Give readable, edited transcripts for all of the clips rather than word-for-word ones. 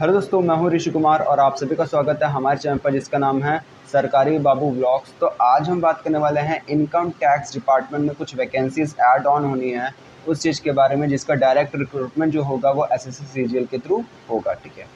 Hello दोस्तों, मैं हूं ऋषि कुमार और आप सभी का स्वागत है हमारे चैनल पर जिसका नाम है सरकारी बाबू व्लॉग्स। तो आज हम बात करने वाले हैं इनकम टैक्स डिपार्टमेंट में कुछ वैकेंसीज ऐड ऑन होनी है उस चीज़ के बारे में जिसका डायरेक्ट रिक्रूटमेंट जो होगा वो एसएससी सीजीएल के थ्रू होगा। ठीक है,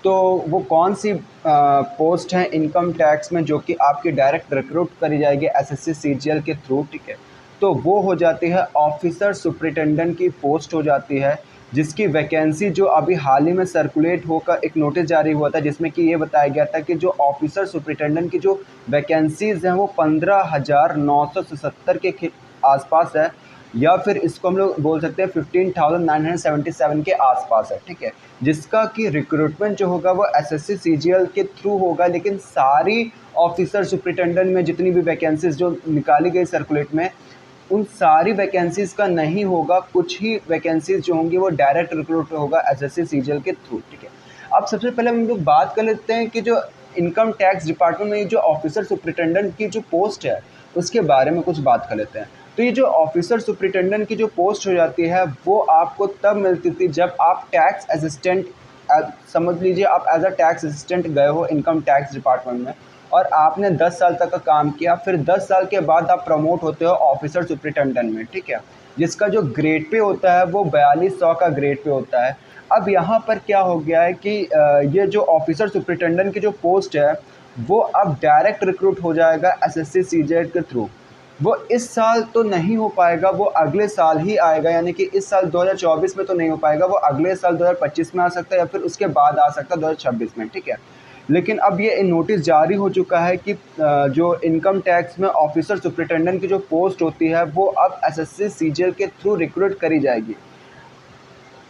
तो वो कौन सी पोस्ट है इनकम टैक्स में जो कि आपकी डायरेक्ट रिक्रूट करी जाएगी एसएससी सीजीएल के थ्रू। ठीक है, तो वो हो जाती है ऑफिसर सुपरिटेंडेंट की पोस्ट हो जाती है, जिसकी वैकेंसी जो अभी हाल ही में सर्कुलेट होकर एक नोटिस जारी हुआ था जिसमें कि ये बताया गया था कि जो ऑफिसर सुपरिटेंडेंट की जो वैकेंसीज़ हैं वो 15,977 के आसपास है, या फिर इसको हम लोग बोल सकते हैं 15,977 के आसपास है। ठीक है, जिसका कि रिक्रूटमेंट जो होगा वो एसएससी सीजीएल के थ्रू होगा, लेकिन सारी ऑफिसर सुपरिटेंडेंट में जितनी भी वैकेंसीज जो निकाली गई सर्कुलेट में उन सारी वैकेंसीज़ का नहीं होगा। कुछ ही वैकेंसीज़ जो होंगी वो डायरेक्ट रिक्रूट होगा एसएससी सीजीएल के थ्रू। ठीक है, अब सबसे पहले हम लोग बात कर लेते हैं कि जो इनकम टैक्स डिपार्टमेंट में जो ऑफिसर सुपरिटेंडेंट की जो पोस्ट है उसके बारे में कुछ बात कर लेते हैं। तो ये जो ऑफिसर सुपरिटेंडेंट की जो पोस्ट हो जाती है वो आपको तब मिलती थी जब आप टैक्स असिस्टेंट, समझ लीजिए आप एज अ टैक्स असिस्टेंट गए हो इनकम टैक्स डिपार्टमेंट में और आपने 10 साल तक का काम किया, फिर 10 साल के बाद आप प्रमोट होते हो ऑफिसर सुपरिटेंडेंट में। ठीक है, जिसका जो ग्रेड पे होता है वो 4200 का ग्रेड पे होता है। अब यहाँ पर क्या हो गया है कि ये जो ऑफिसर सुपरिटेंडेंट की जो पोस्ट है वो अब डायरेक्ट रिक्रूट हो जाएगा एसएससी सीजीएल के थ्रू। वो इस साल तो नहीं हो पाएगा, वो अगले साल ही आएगा, यानी कि इस साल 2024 में तो नहीं हो पाएगा, वो अगले साल 2025 में आ सकता है या फिर उसके बाद आ सकता है 2026 में। ठीक है, लेकिन अब ये नोटिस जारी हो चुका है कि जो इनकम टैक्स में ऑफिसर सुपरिटेंडेंट की जो पोस्ट होती है वो अब एसएससी सीजीएल के थ्रू रिक्रूट करी जाएगी।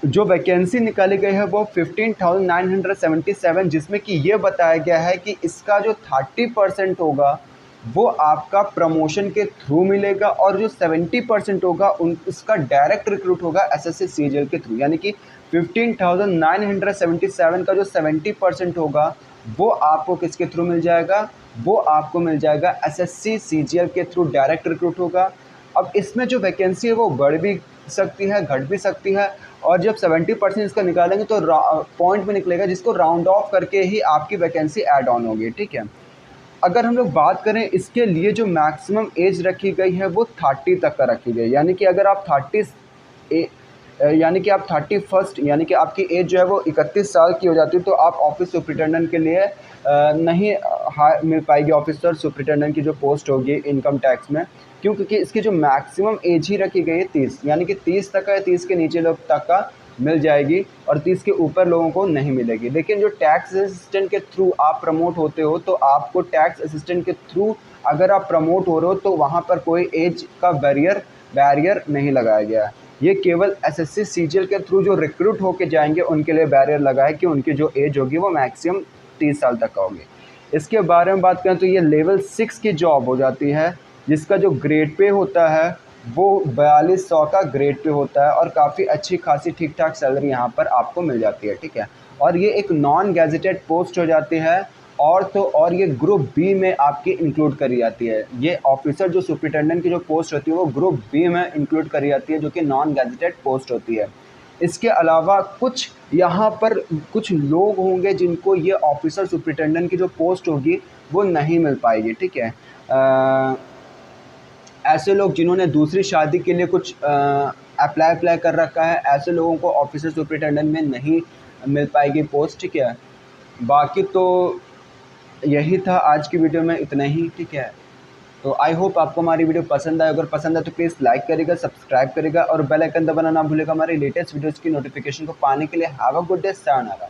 जो वैकेंसी निकाली गई है वो 15,977, जिसमें कि ये बताया गया है कि इसका जो 30% होगा वो आपका प्रमोशन के थ्रू मिलेगा और जो 70% होगा उसका डायरेक्ट रिक्रूट होगा एसएससी सीजीएल के थ्रू। यानी कि 15,977 का जो 70% होगा वो आपको किसके थ्रू मिल जाएगा, वो आपको मिल जाएगा एसएससी सीजीएल के थ्रू डायरेक्ट रिक्रूट होगा। अब इसमें जो वैकेंसी है वो बढ़ भी सकती है, घट भी सकती है, और जब 70% इसका निकालेंगे तो पॉइंट में निकलेगा जिसको राउंड ऑफ करके ही आपकी वैकेंसी ऐड ऑन होगी। ठीक है, अगर हम लोग बात करें इसके लिए जो मैक्सिमम एज रखी गई है वो 30 तक का रखी गई, यानी कि अगर आप 30 यानी कि आप 31st यानी कि आपकी एज जो है वो 31 साल की हो जाती है तो आप ऑफिस सुपरिटेंडेंट के लिए नहीं मिल पाएगी ऑफिसर सुपरिटेंडेंट की जो पोस्ट होगी इनकम टैक्स में। क्यों? क्योंकि इसकी जो मैक्सिमम एज ही रखी गई है 30, यानी कि 30 तक का, 30 के नीचे लोग तक का मिल जाएगी और 30 के ऊपर लोगों को नहीं मिलेगी। लेकिन जो टैक्स असिस्टेंट के थ्रू आप प्रमोट होते हो तो आपको टैक्स असिस्टेंट के थ्रू अगर आप प्रमोट हो रहे हो तो वहाँ पर कोई एज का बैरियर नहीं लगाया गया है। ये केवल एसएससी सीजीएल के थ्रू जो रिक्रूट होके जाएंगे उनके लिए बैरियर लगा है कि उनकी जो एज होगी वो मैक्सिमम 30 साल तक का होगी। इसके बारे में बात करें तो ये लेवल 6 की जॉब हो जाती है, जिसका जो ग्रेड पे होता है वो 4200 का ग्रेड पे होता है और काफ़ी अच्छी खासी ठीक ठाक सैलरी यहाँ पर आपको मिल जाती है। ठीक है, और ये एक नॉन गैजेटेड पोस्ट हो जाती है और तो और ये ग्रुप बी में आपकी इंक्लूड करी जाती है। ये ऑफिसर जो सुपरिटेंडेंट की जो पोस्ट होती है वो ग्रुप बी में इंक्लूड करी जाती है, जो कि नॉन गैजेटेड पोस्ट होती है। इसके अलावा कुछ यहाँ पर कुछ लोग होंगे जिनको ये ऑफिसर सुपरिटेंडेंट की जो पोस्ट होगी वो नहीं मिल पाएगी। ठीक है, ऐसे लोग जिन्होंने दूसरी शादी के लिए कुछ अप्लाई कर रखा है, ऐसे लोगों को ऑफिसर सुपरिटेंडेंट में नहीं मिल पाएगी पोस्ट। ठीक है, बाकी तो यही था आज की वीडियो में, इतना ही। ठीक है, तो आई होप आपको हमारी वीडियो पसंद आए। अगर पसंद आए तो प्लीज़ लाइक करेगा, सब्सक्राइब करेगा और बेल आइकन दबाना ना भूलेगा हमारी लेटेस्ट वीडियोज़ की नोटिफिकेशन को पाने के लिए। Have a good day, sayonara.